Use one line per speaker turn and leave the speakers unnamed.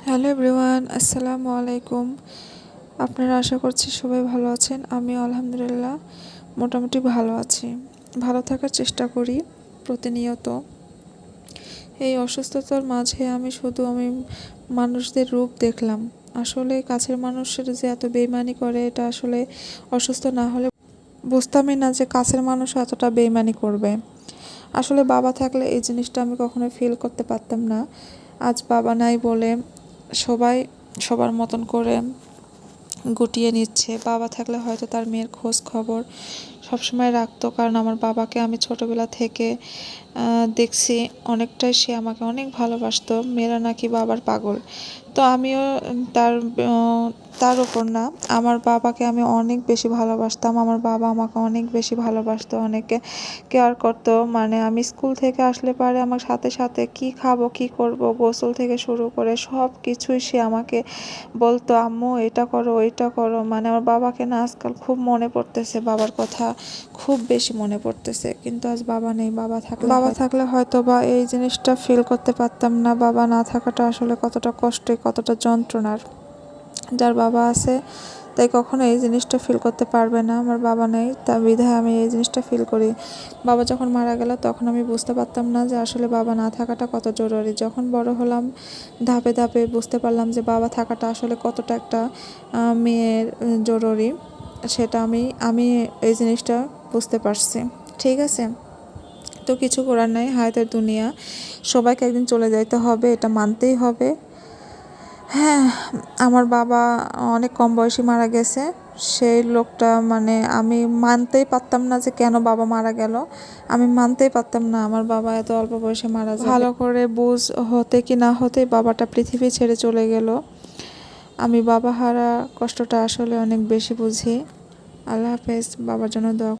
Hello everyone, আসসালামু আলাইকুম। আপনারা আশা করছি সবাই ভালো আছেন। আমিও আলহামদুলিল্লাহ মোটামুটি ভালো আছি। ভালো থাকার চেষ্টা করি প্রতিনিয়ত। এই অসুস্থতার মাঝে আমি মানুষদের রূপ দেখলাম। আসলে কাছের মানুষের যে এত বেইমানি করে, এটা আসলে অসুস্থ না হলে বুঝতামই না যে কাছের মানুষ এতটা বেইমানি করবে। আসলে বাবা থাকলে এই জিনিসটা আমি কখনো ফিল করতে পারতাম না। আজ বাবা নাই বলে সবাই সবার মতন করে গুটিয়ে নিচ্ছে। বাবা থাকলে হয়তো তার মেয়ের খোঁজ খবর সবসময় রাখতো, কারণ আমার বাবাকে আমি ছোটবেলা থেকে দেখছি অনেকটাই, সে আমাকে অনেক ভালোবাসতো। মেয়েরা নাকি বাবার পাগল, তো আমিও তার উপর না, আমার বাবাকে আমি অনেক বেশি ভালোবাসতাম। আমার বাবা আমাকে অনেক বেশি ভালোবাসতো, অনেকে কেয়ার করতো। মানে আমি স্কুল থেকে আসলে পারে আমার সাথে সাথে কি খাবো কি করব গোসল থেকে শুরু করে সব কিছুই সে আমাকে বলতো, আম্মু এটা করো ওইটা করো। মানে আমার বাবাকে না আজকাল খুব মনে পড়তেছে, বাবার কথা খুব বেশি মনে পড়তেছে। কিন্তু আজ বাবা নেই। বাবা থাকলে হয়তো বা এই জিনিসটা ফিল করতে পারতাম না। বাবা না থাকাটা আসলে কতটা কষ্টে, কতটা যন্ত্রণার। যার বাবা আছে তাই কখনো এই জিনিসটা ফিল করতে পারবে না। আমার বাবা নেই, তা বিধায় আমি এই জিনিসটা ফিল করি। বাবা যখন মারা গেল তখন আমি বুঝতে পারতাম না যে আসলে বাবা না থাকাটা কত জরুরি। যখন বড় হলাম ধাপে ধাপে বুঝতে পারলাম যে বাবা থাকাটা আসলে কতটা একটা মেয়ের জরুরি। সেটা আমি এই জিনিসটা বুঝতে পারছি। ঠিক আছে, তো কিছু করার নাই, হায়াতের দুনিয়া, সবাইকে একদিন চলে যাইতে হবে, এটা মানতেই হবে। হ্যাঁ, আমার বাবা অনেক কম বয়সে মারা গেছে। সেই লোকটা, মানে আমি মানতেই পারতাম না যে কেন বাবা মারা গেল। আমি মানতেই পারতাম না আমার বাবা এত অল্প বয়সে মারা যাবে। ভালো করে বুঝ হতে কি না হতে বাবাটা পৃথিবী ছেড়ে চলে গেল। আমি বাবা হারা কষ্টটা আসলে অনেক বেশি বুঝি। আল্লাহ হাফেজ। বাবার জন্য দোয়া